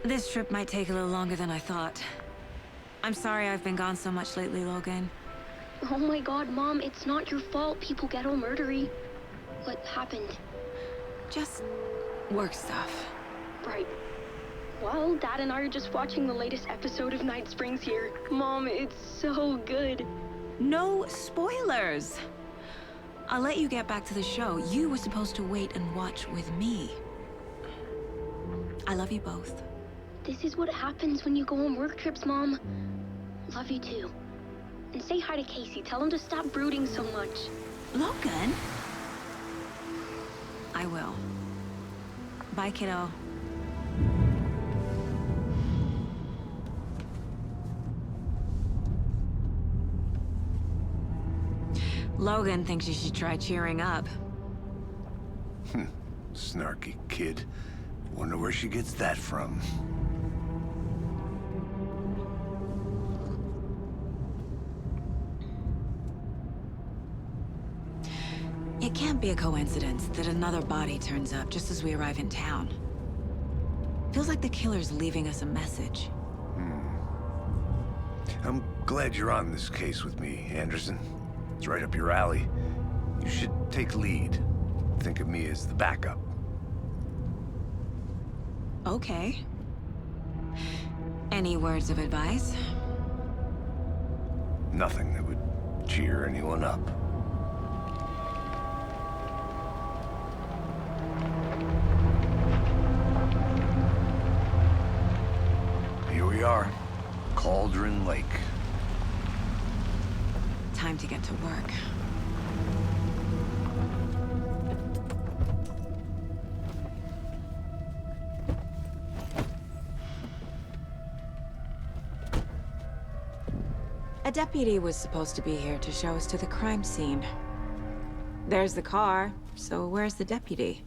This trip might take a little longer than I thought. I'm sorry I've been gone so much lately, Logan. Oh my god, Mom, it's not your fault people get all murdery. What happened? Just work stuff. Right. Well, Dad and I are just watching the latest episode of Night Springs here. Mom, it's so good. No spoilers! I'll let you get back to the show. You were supposed to wait and watch with me. I love you both. This is what happens when you go on work trips, Mom. Love you too. And say hi to Casey. Tell him to stop brooding so much. Logan? I will. Bye, kiddo. Logan thinks you should try cheering up. Snarky kid. Wonder where she gets that from. It can't be a coincidence that another body turns up just as we arrive in town. Feels like the killer's leaving us a message. I'm glad you're on this case with me, Anderson. It's right up your alley. You should take lead. Think of me as the backup. Okay. Any words of advice? Nothing that would cheer anyone up. Here we are, Cauldron Lake. Time to get to work. A deputy was supposed to be here to show us to the crime scene. There's the car, so where's the deputy?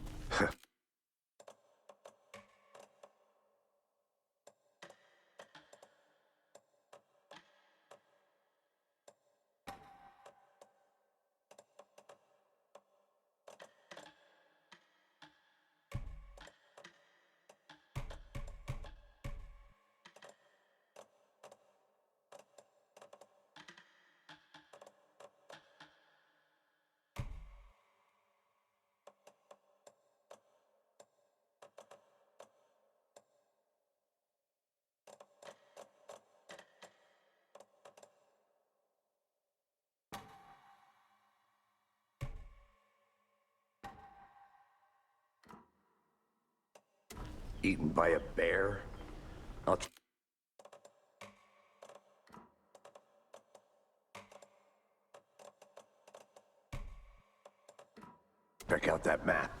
Eaten by a bear? I'll check out that map.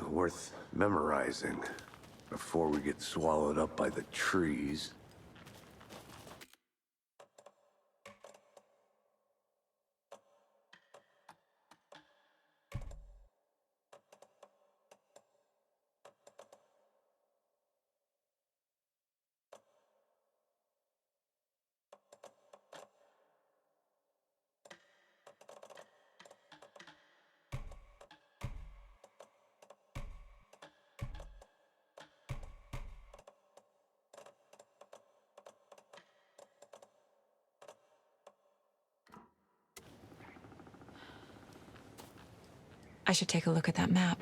Worth memorizing before we get swallowed up by the trees. I should take a look at that map.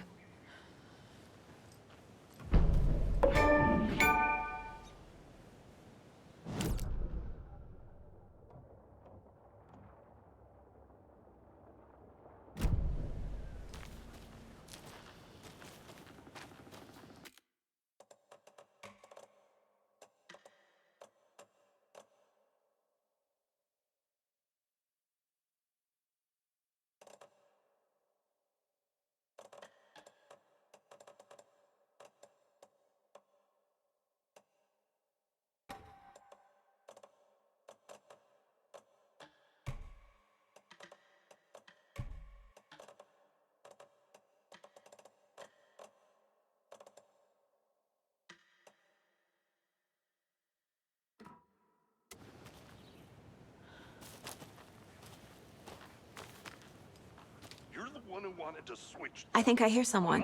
the one who wanted to switch. I think I hear someone.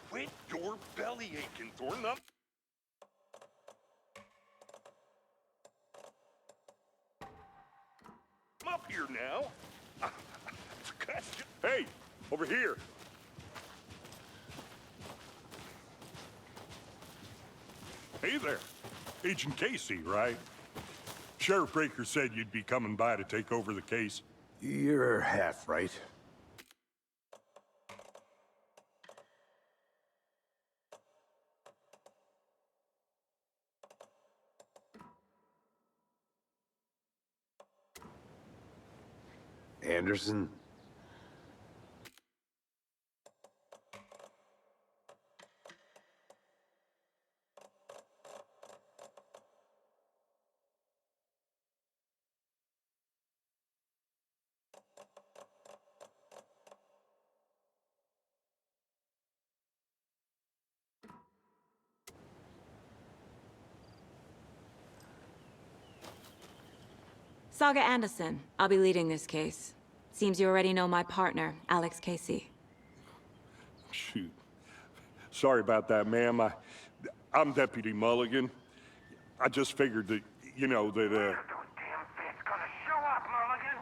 Quit your belly aching, Thornton. I'm up here now. Hey, over here. Hey there. Agent Casey, right? Sheriff Breaker said you'd be coming by to take over the case. You're half right. Anderson? Saga Anderson. I'll be leading this case. Seems you already know my partner, Alex Casey. Shoot. Sorry about that, ma'am. I'm Deputy Mulligan. I just figured that, you know, that, Those damn feds gonna show up, Mulligan.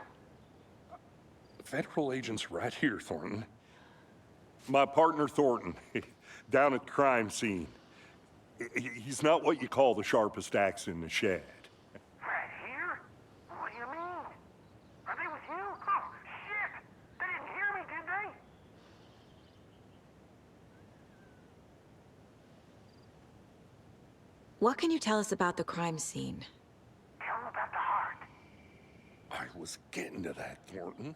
federal agent's right here, Thornton. My partner, Thornton, down at the crime scene. He's not what you call the sharpest axe in the shed. Right here? What do you mean? Are they with you? Oh, shit! They didn't hear me, did they? What can you tell us about the crime scene? Tell them about the heart. I was getting to that, Thornton.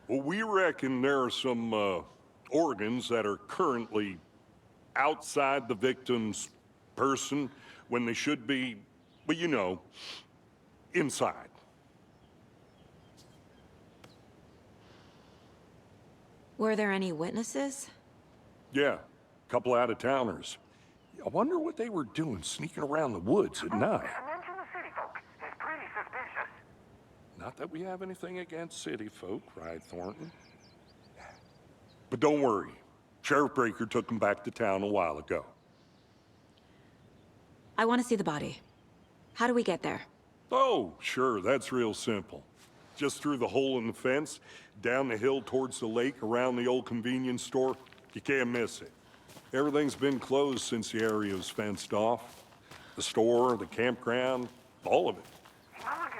Well, we reckon there are some organs that are currently outside the victim's person when they should be, well, you know, inside. Were there any witnesses? Yeah, a couple out-of-towners. I wonder what they were doing sneaking around the woods at night. Mention the city folk. It's pretty suspicious. Not that we have anything against city folk, right, Thornton? But don't worry. Sheriff Breaker took them back to town a while ago. I want to see the body. How do we get there? Oh, sure, that's real simple. Just through the hole in the fence, down the hill towards the lake, around the old convenience store. You can't miss it. Everything's been closed since the area was fenced off. The store, the campground, all of it. Mulligan,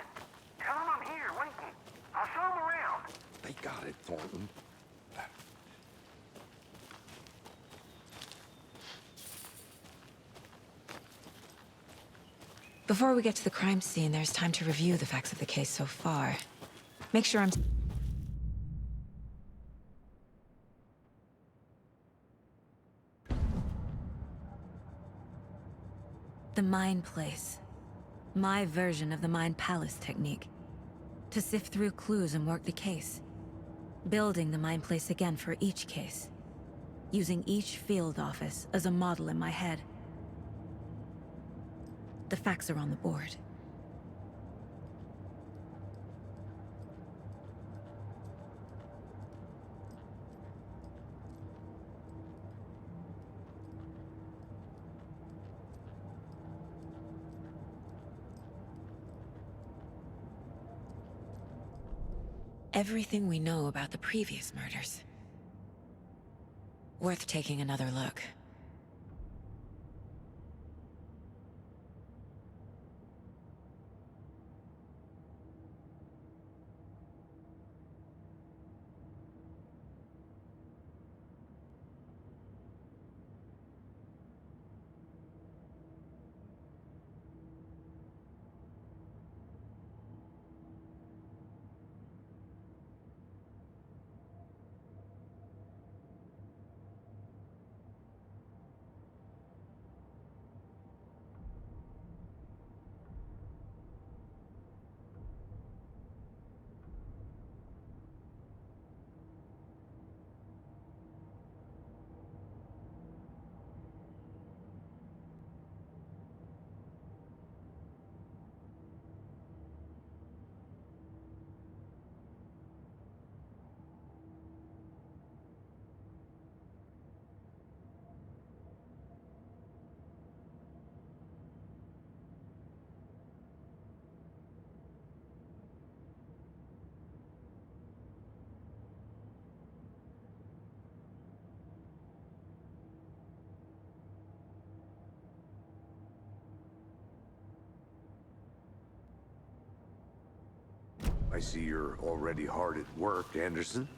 tell them I'm here, waiting. I'll show them around. They got it, Thornton. Before we get to the crime scene, there's time to review the facts of the case so far. Make sure I'm... The Mind Place. My version of the Mind Palace technique. To sift through clues and work the case. Building the Mind Place again for each case. Using each field office as a model in my head. The facts are on the board. Everything we know about the previous murders. Worth taking another look. I see you're already hard at work, Anderson.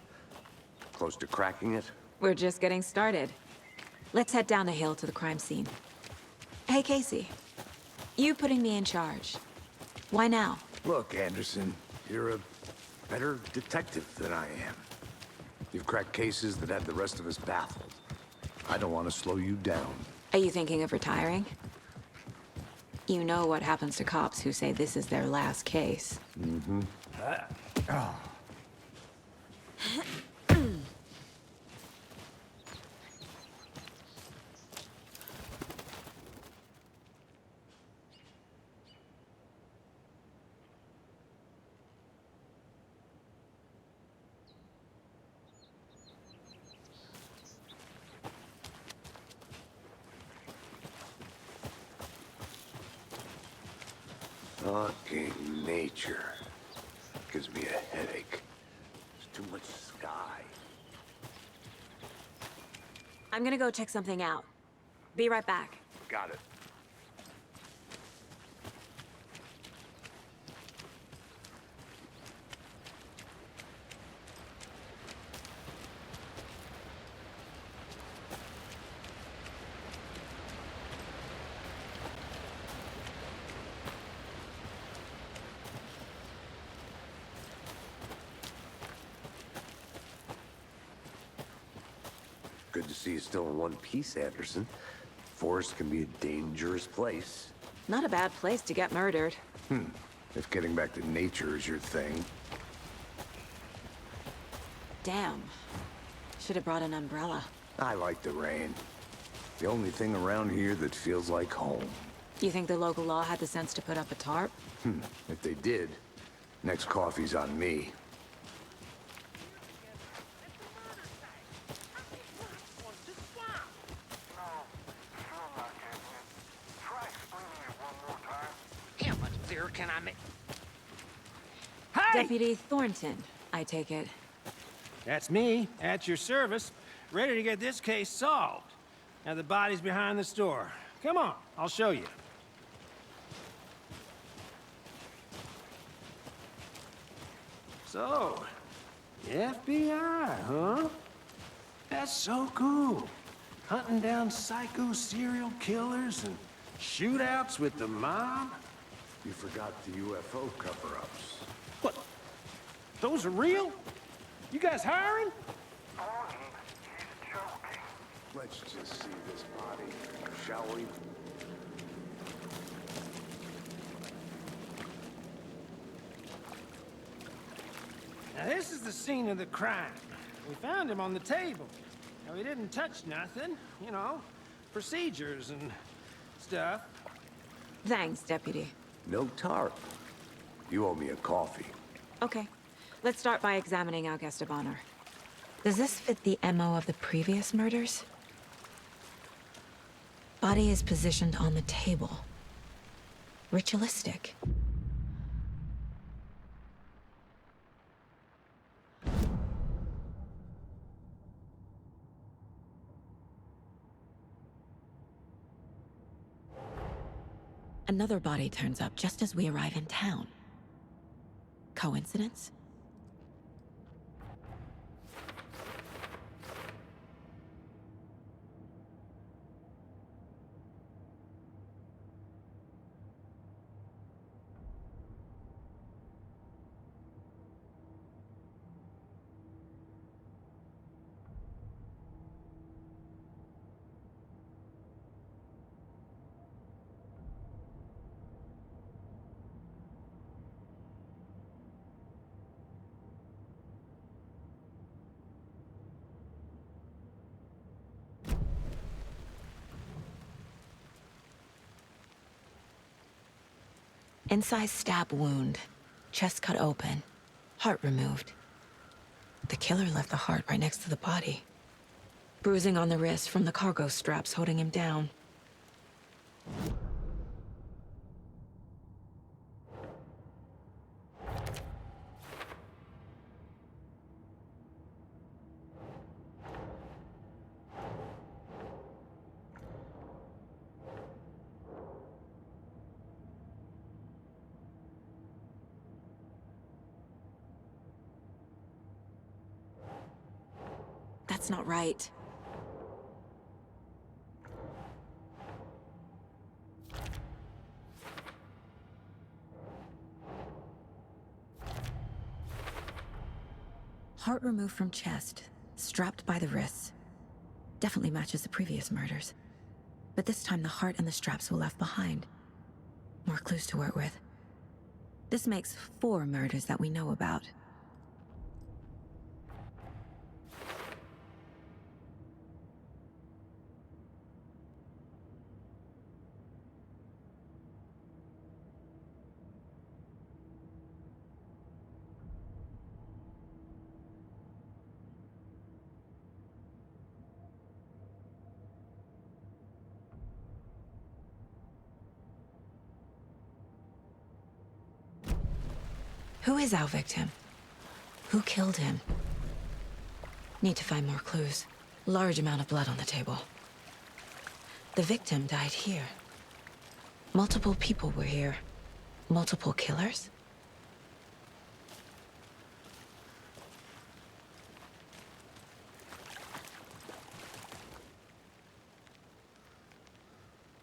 Close to cracking it? We're just getting started. Let's head down the hill to the crime scene. Hey, Casey. You putting me in charge. Why now? Look, Anderson, you're a better detective than I am. You've cracked cases that had the rest of us baffled. I don't want to slow you down. Are you thinking of retiring? You know what happens to cops who say this is their last case. Mm-hmm. Fucking nature. Gives me a headache. There's too much sky. I'm gonna go check something out. Be right back. Got it. Good to see you still in one piece, Anderson. Forest can be a dangerous place. Not a bad place to get murdered. If getting back to nature is your thing. Damn. Should have brought an umbrella. I like the rain. The only thing around here that feels like home. You think the local law had the sense to put up a tarp? If they did, next coffee's on me. How much clearer can I make? Hey! Deputy Thornton, I take it. That's me, at your service, ready to get this case solved. Now the body's behind the store. Come on, I'll show you. So, the FBI, huh? That's so cool. Hunting down psycho serial killers and shootouts with the mob. You forgot the UFO cover-ups. What? Those are real? You guys hiring? He's joking. Let's just see this body, shall we? Now this is the scene of the crime. We found him on the table. Now he didn't touch nothing, you know, procedures and stuff. Thanks, Deputy. No tarp. You owe me a coffee. Okay. Let's start by examining our guest of honor. Does this fit the MO of the previous murders? Body is positioned on the table. Ritualistic. Another body turns up just as we arrive in town. Coincidence? Incised stab wound. Chest cut open. Heart removed. The killer left the heart right next to the body. Bruising on the wrist from the cargo straps holding him down. That's not right. Heart removed from chest, strapped by the wrists. Definitely matches the previous murders. But this time the heart and the straps were left behind. More clues to work with. This makes 4 murders that we know about. Who is our victim? Who killed him? Need to find more clues. Large amount of blood on the table. The victim died here. Multiple people were here. Multiple killers?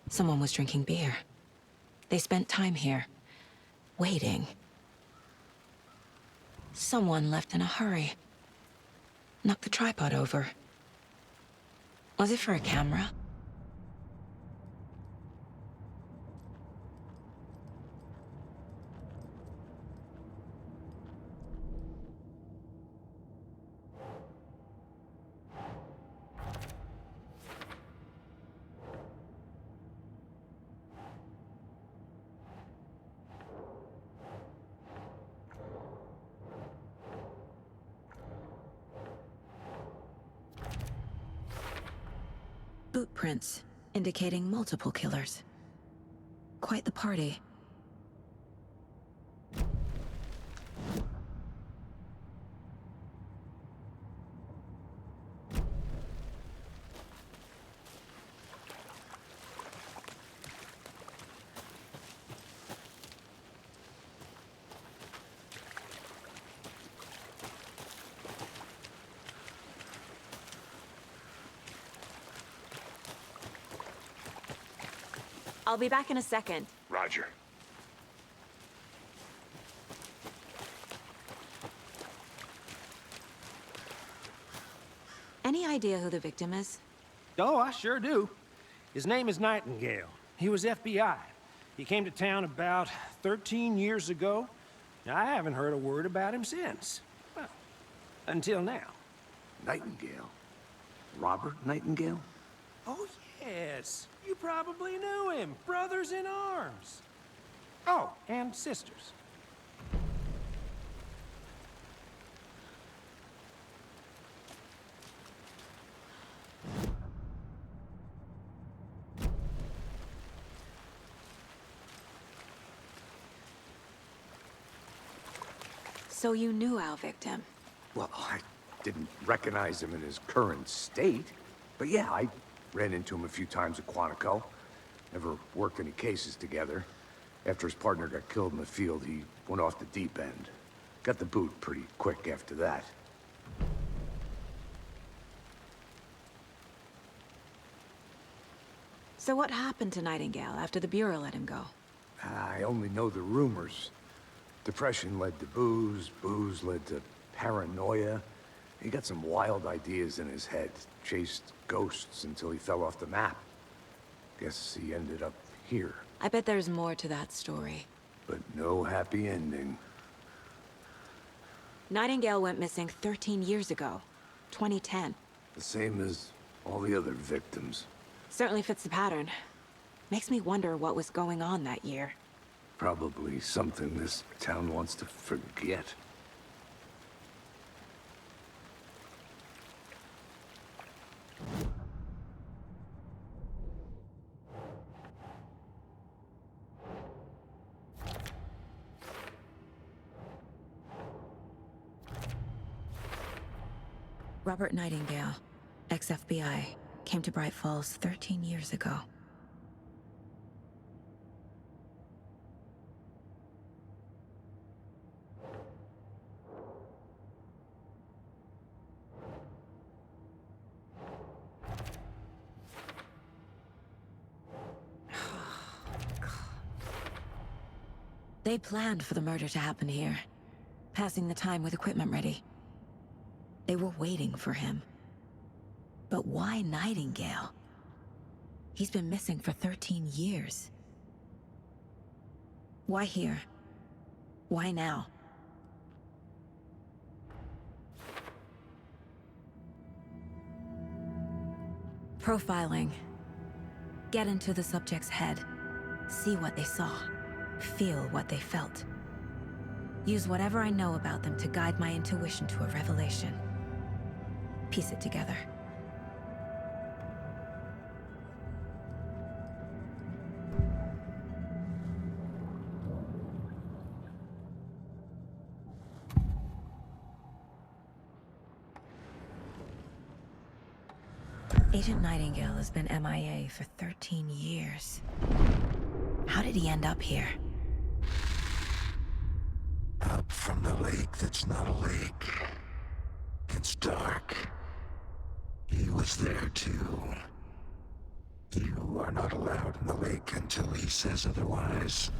Someone was drinking beer. They spent time here, waiting. Someone left in a hurry. Knocked the tripod over. Was it for a camera? Boot prints, indicating multiple killers. Quite the party. I'll be back in a second. Roger. Any idea who the victim is? Oh, I sure do. His name is Nightingale. He was FBI. He came to town about 13 years ago. I haven't heard a word about him since. Well, until now. Nightingale? Robert Nightingale? Oh, yes. You probably knew him. Brothers in arms. Oh, and sisters. So you knew our victim? Well, I didn't recognize him in his current state. But yeah, I ran into him a few times at Quantico. Never worked any cases together. After his partner got killed in the field, he went off the deep end. Got the boot pretty quick after that. So what happened to Nightingale after the Bureau let him go? I only know the rumors. Depression led to booze, booze led to paranoia. He got some wild ideas in his head, chased ghosts until he fell off the map. Guess he ended up here. I bet there's more to that story. But no happy ending. Nightingale went missing 13 years ago, 2010. The same as all the other victims. Certainly fits the pattern. Makes me wonder what was going on that year. Probably something this town wants to forget. Robert Nightingale, ex-FBI, came to Bright Falls 13 years ago. They planned for the murder to happen here, passing the time with equipment ready. They were waiting for him. But why Nightingale? He's been missing for 13 years. Why here? Why now? Profiling. Get into the subject's head. See what they saw. Feel what they felt. Use whatever I know about them to guide my intuition to a revelation. Piece it together. Agent Nightingale has been MIA for 13 years. How did he end up here? Up from the lake that's not a lake. It's dark. He was there too. You are not allowed in the lake until he says otherwise.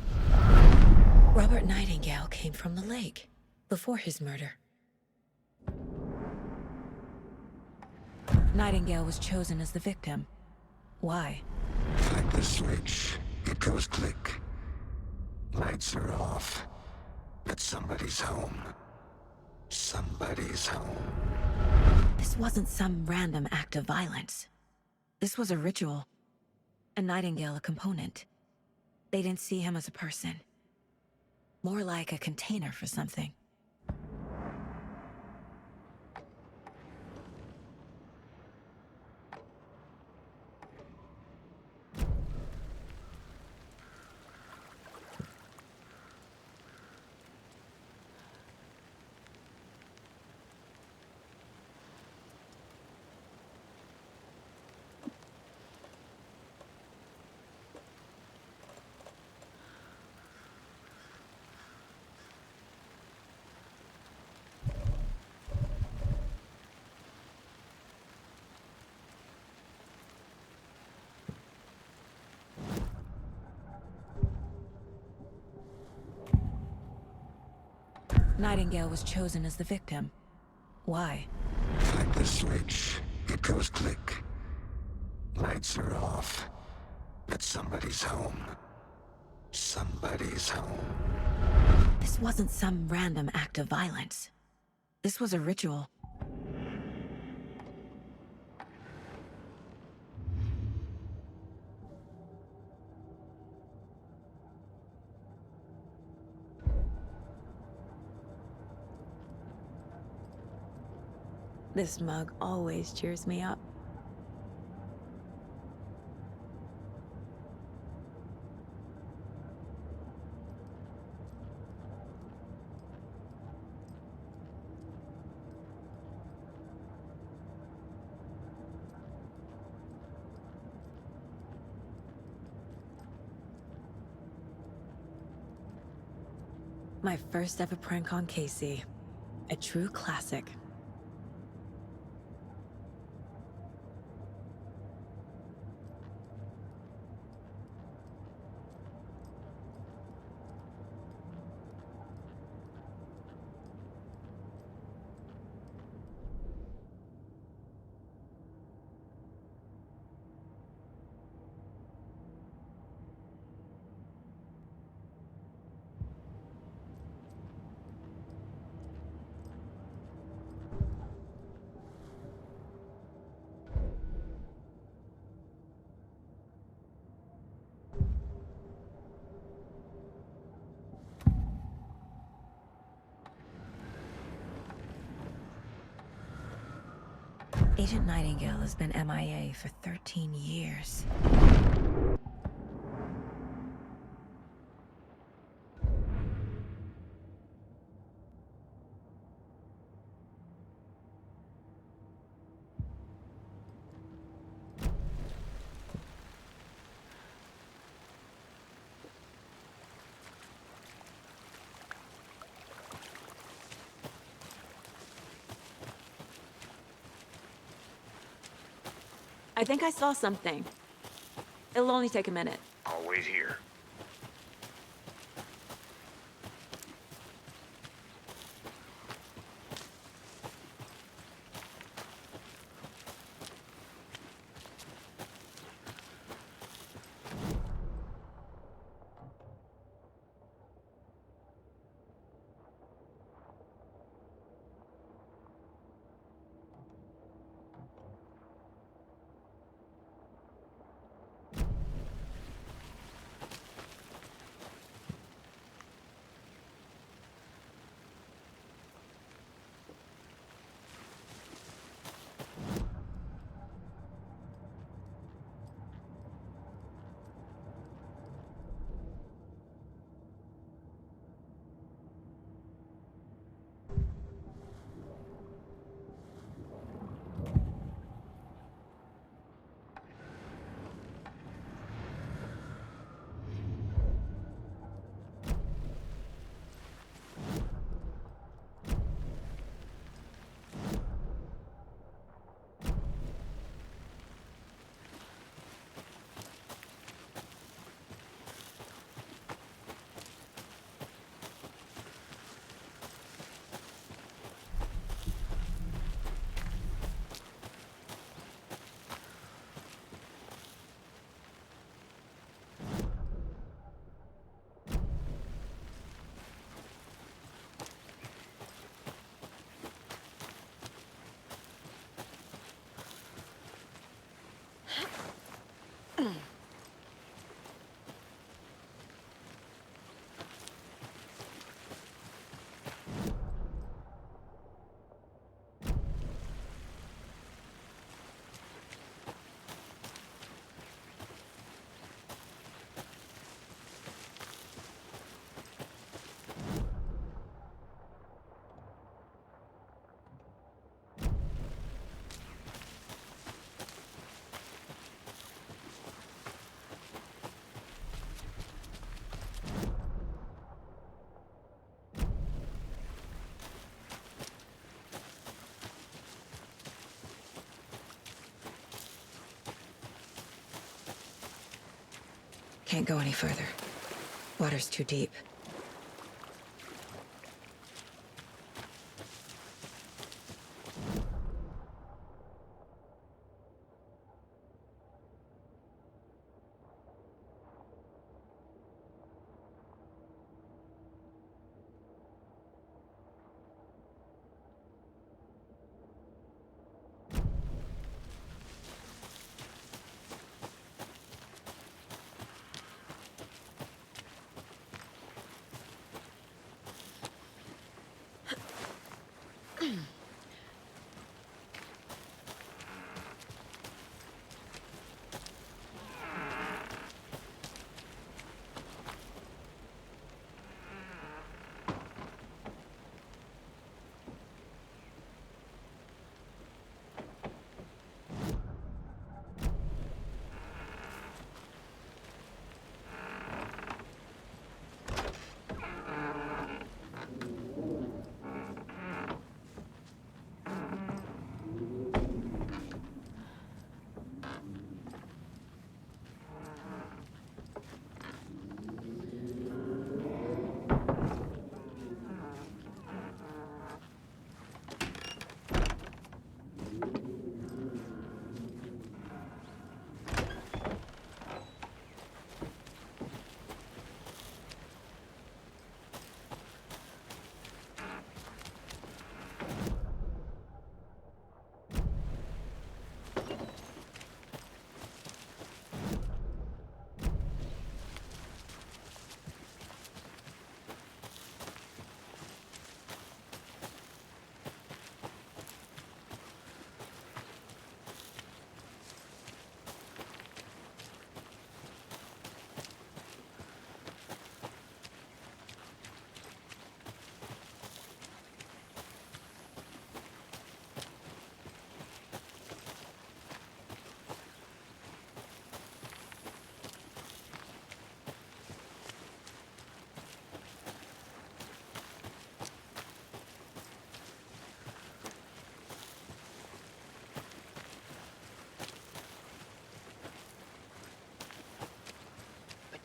Robert Nightingale came from the lake, before his murder. Nightingale was chosen as the victim. Why? Like the switch, it goes click. Lights are off. But somebody's home. Somebody's home. This wasn't some random act of violence. This was a ritual. And Nightingale a component. They didn't see him as a person. More like a container for something. Nightingale was chosen as the victim. Why? Like the switch, it goes click. Lights are off. But somebody's home. Somebody's home. This wasn't some random act of violence. This was a ritual. This mug always cheers me up. My first ever prank on Casey. A true classic. Agent Nightingale has been MIA for 13 years. I think I saw something. It'll only take a minute. I'll wait here. Can't go any further. Water's too deep.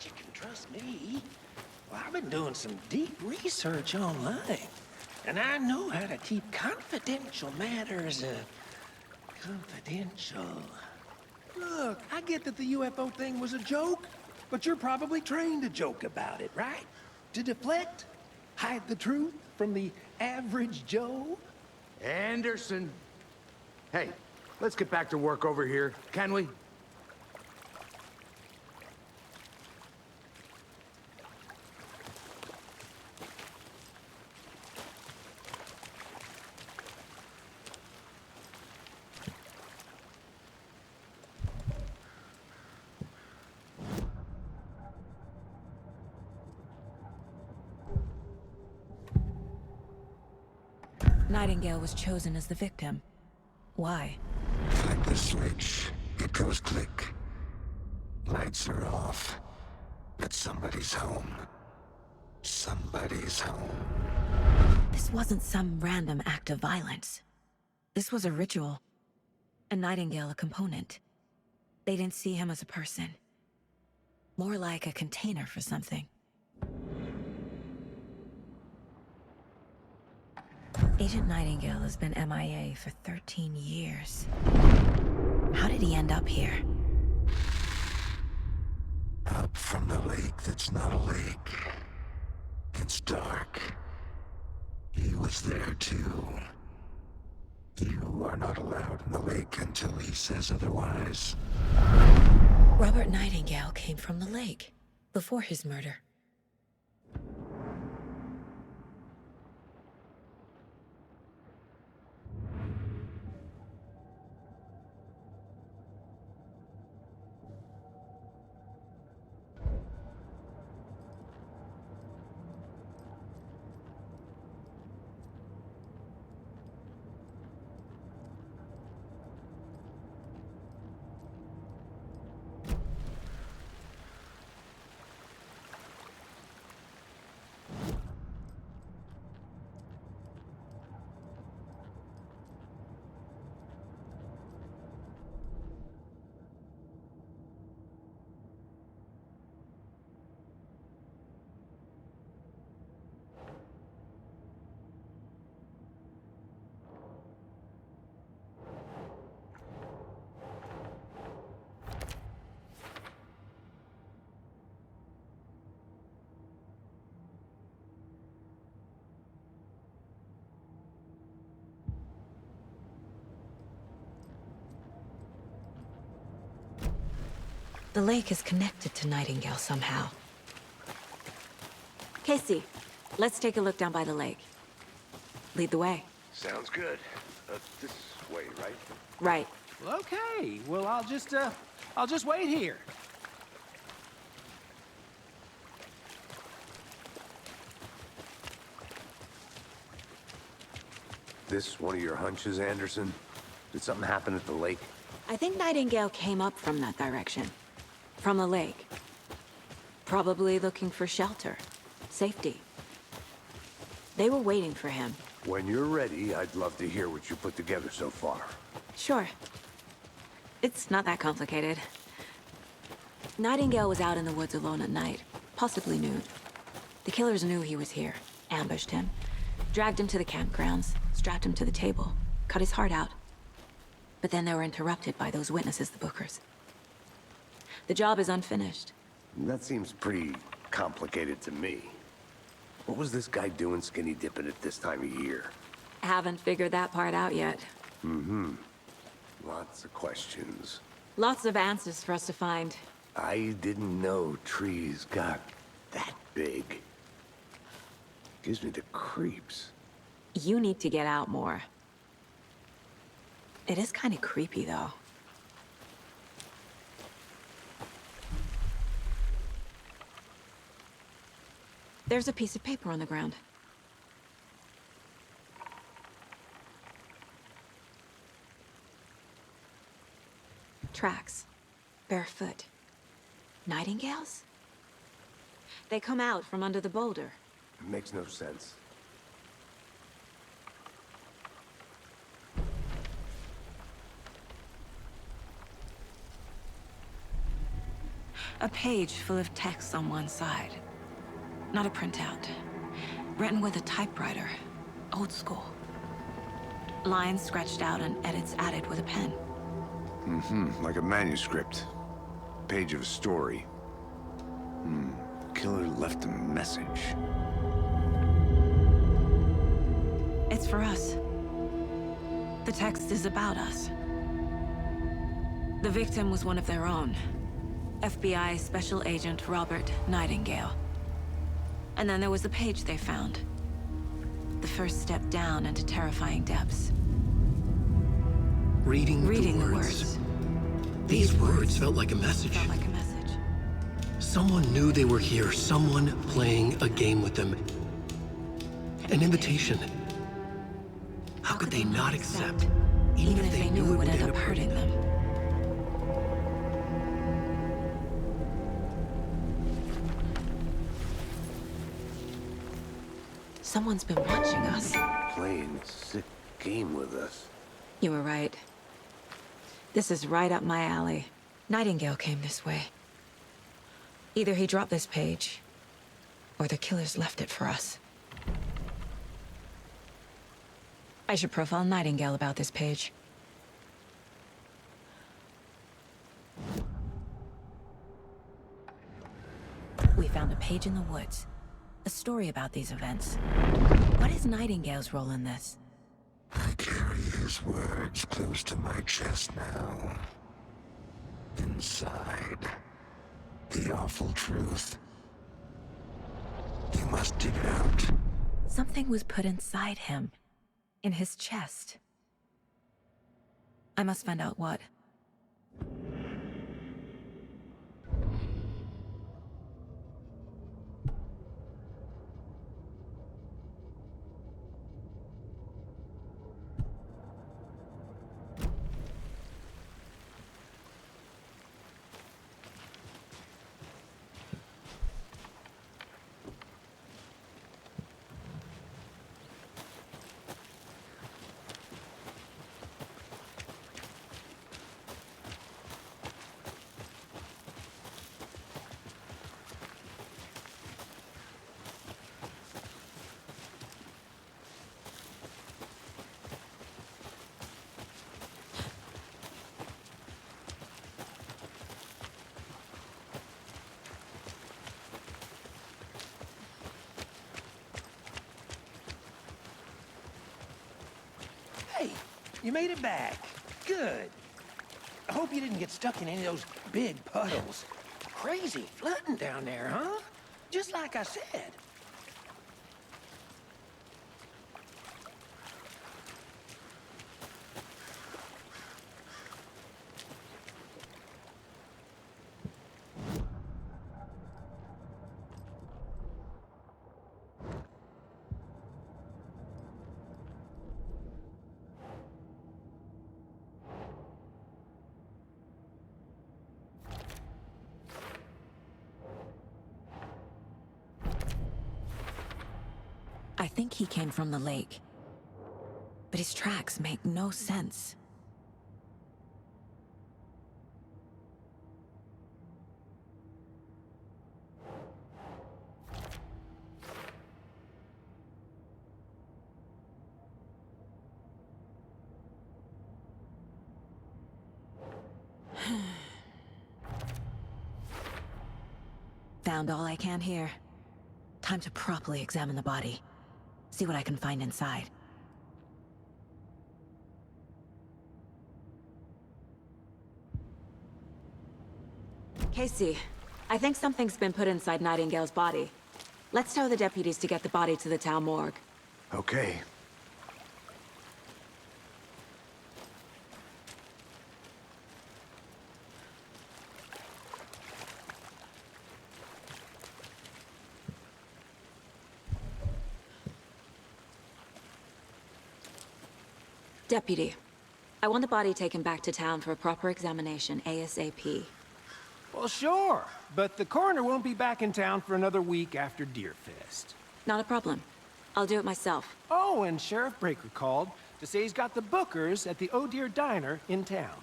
You can trust me. Well, I've been doing some deep research online, and I know how to keep confidential matters, confidential. Look, I get that the UFO thing was a joke, but you're probably trained to joke about it, right? To deflect? Hide the truth from the average Joe? Anderson. Hey, let's get back to work over here, can we? Nightingale was chosen as the victim. Why? Like the switch, it goes click. Lights are off. But somebody's home. Somebody's home. This wasn't some random act of violence. This was a ritual. And Nightingale a component. They didn't see him as a person. More like a container for something. Agent Nightingale has been MIA for 13 years. How did he end up here? Up from the lake that's not a lake. It's dark. He was there too. You are not allowed in the lake until he says otherwise. Robert Nightingale came from the lake, before his murder. The lake is connected to Nightingale somehow. Casey, let's take a look down by the lake. Lead the way. Sounds good. This way, right? Right. Well, okay. Well, I'll just wait here. This one of your hunches, Anderson? Did something happen at the lake? I think Nightingale came up from that direction. From the lake. Probably looking for shelter. Safety. They were waiting for him. When you're ready, I'd love to hear what you put together so far. Sure. It's not that complicated. Nightingale was out in the woods alone at night, possibly nude. The killers knew he was here, ambushed him, dragged him to the campgrounds, strapped him to the table, cut his heart out. But then they were interrupted by those witnesses, the Bookers. The job is unfinished. That seems pretty complicated to me. What was this guy doing skinny dipping at this time of year? Haven't figured that part out yet. Lots of questions. Lots of answers for us to find. I didn't know trees got that big. Gives me the creeps. You need to get out more. It is kind of creepy, though. There's a piece of paper on the ground. Tracks. Barefoot. Nightingales? They come out from under the boulder. It makes no sense. A page full of text on one side. Not a printout. Written with a typewriter. Old school. Lines scratched out and edits added with a pen. Like a manuscript. Page of a story. Killer left a message. It's for us. The text is about us. The victim was one of their own. FBI Special Agent Robert Nightingale. And then there was the page they found. The first step down into terrifying depths. Reading the the words. These words felt like a message. Felt like a message. Someone knew they were here, someone playing a game with them. An invitation. How could they not accept, even if they knew it would end up hurting them? Someone's been watching us. Playing a sick game with us. You were right. This is right up my alley. Nightingale came this way. Either he dropped this page, or the killers left it for us. I should profile Nightingale about this page. We found a page in the woods. A story about these events. What is Nightingale's role in this? I carry his words close to my chest now. Inside, the awful truth. You must dig it out. Something was put inside him. In his chest. I must find out what. Hey, you made it back. Good. I hope you didn't get stuck in any of those big puddles. Crazy flooding down there, huh? Just like I said. I think he came from the lake. But his tracks make no sense. Found all I can here. Time to properly examine the body. See what I can find inside. Casey, I think something's been put inside Nightingale's body. Let's tell the deputies to get the body to the town morgue. Okay. Deputy, I want the body taken back to town for a proper examination ASAP. Well, sure, but the coroner won't be back in town for another week after Deerfest. Not a problem. I'll do it myself. Oh, and Sheriff Breaker called to say he's got the Bookers at the Oh Dear Diner in town.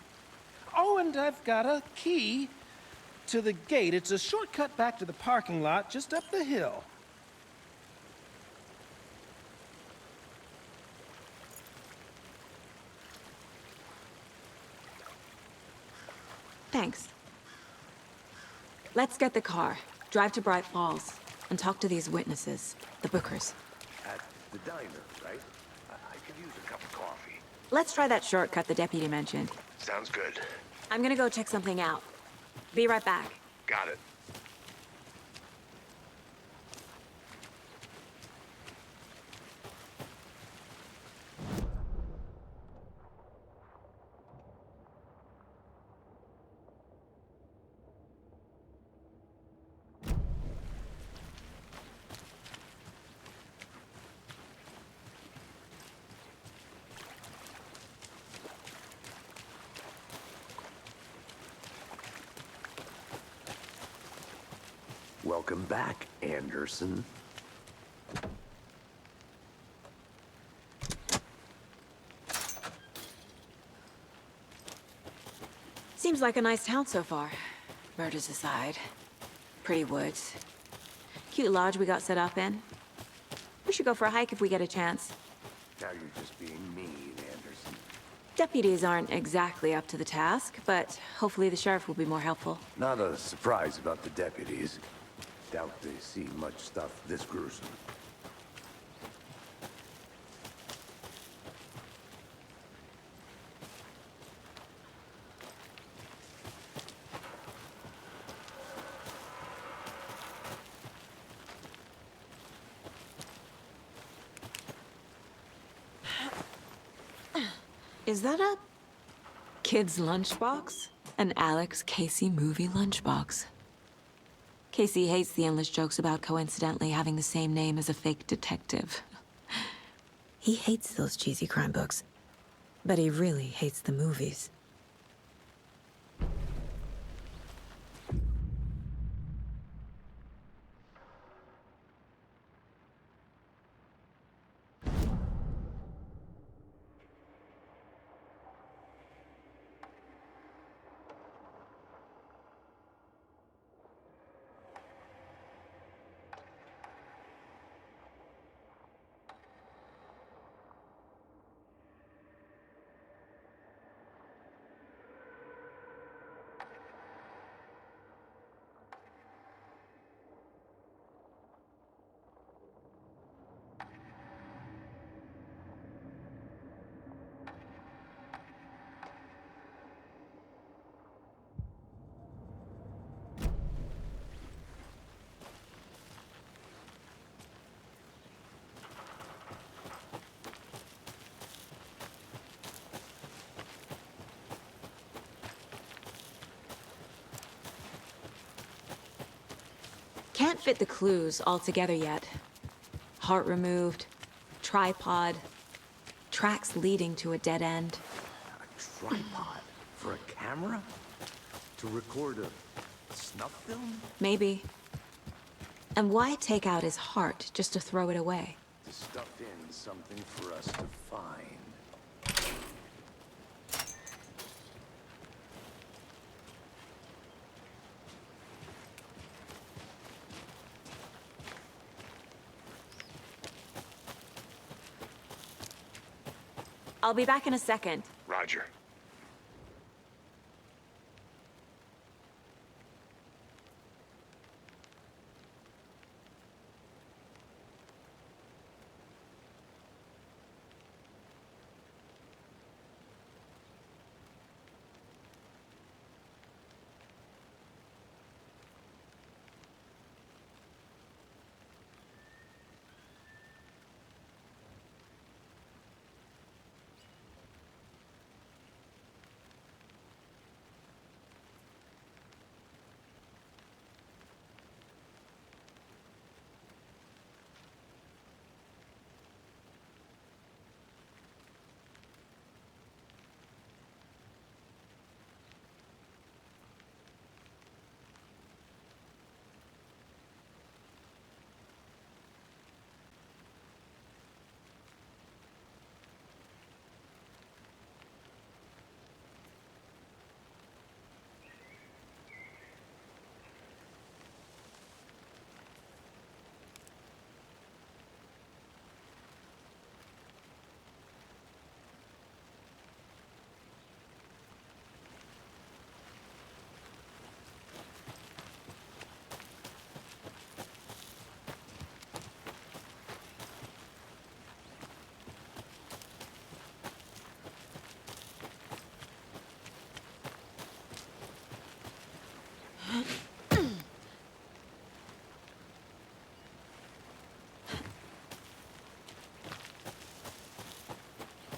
Oh, and I've got a key to the gate. It's a shortcut back to the parking lot just up the hill. Thanks. Let's get the car, drive to Bright Falls, and talk to these witnesses, the Bookers. At the diner, right? I could use a cup of coffee. Let's try that shortcut the deputy mentioned. Sounds good. I'm gonna go check something out. Be right back. Got it. Welcome back, Anderson. Seems like a nice town so far. Murders aside. Pretty woods. Cute lodge we got set up in. We should go for a hike if we get a chance. Now you're just being mean, Anderson. Deputies aren't exactly up to the task, but hopefully the sheriff will be more helpful. Not a surprise about the deputies. Doubt they see much stuff this gruesome. Is that a kid's lunchbox? An Alex Casey movie lunchbox. Casey hates the endless jokes about coincidentally having the same name as a fake detective. He hates those cheesy crime books, but he really hates the movies. can't fit the clues all together yet. Heart removed, tripod, tracks leading to a dead end. A tripod? For a camera? To record a snuff film? Maybe. And why take out his heart just to throw it away? To stuff in something for us to find. I'll be back in a second. Roger.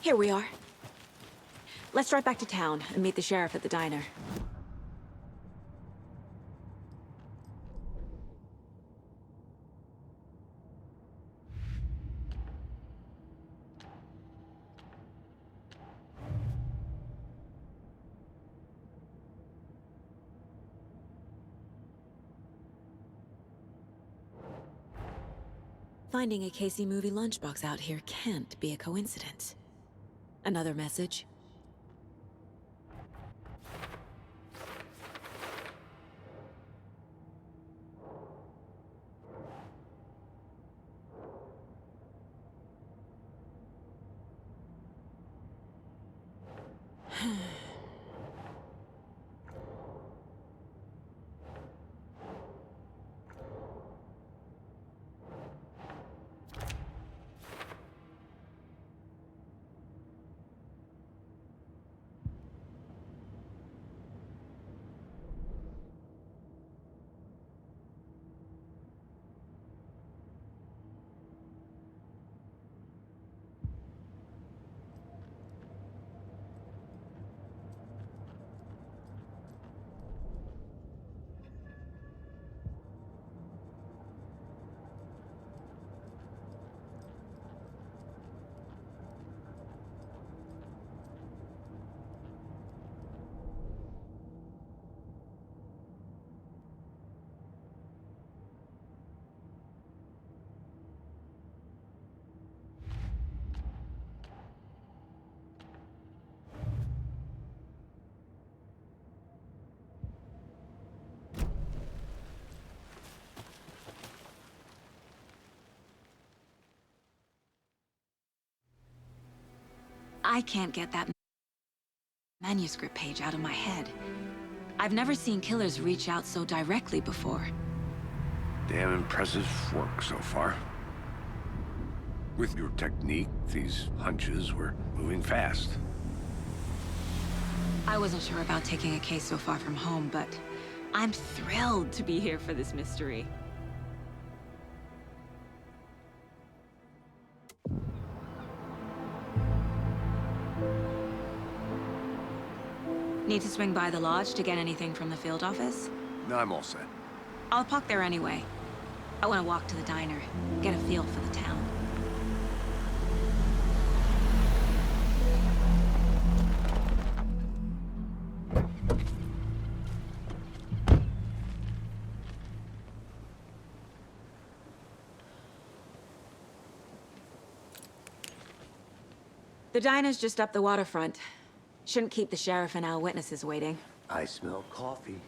Here we are. Let's drive back to town and meet the sheriff at the diner. Finding a Casey movie lunchbox out here can't be a coincidence. Another message? I can't get that manuscript page out of my head. I've never seen killers reach out so directly before. Damn impressive work so far. With your technique, these hunches were moving fast. I wasn't sure about taking a case so far from home, but I'm thrilled to be here for this mystery. Need to swing by the lodge to get anything from the field office? No, I'm all set. I'll park there anyway. I want to walk to the diner, get a feel for the town. The diner's just up the waterfront. Shouldn't keep the sheriff and our witnesses waiting. I smell coffee.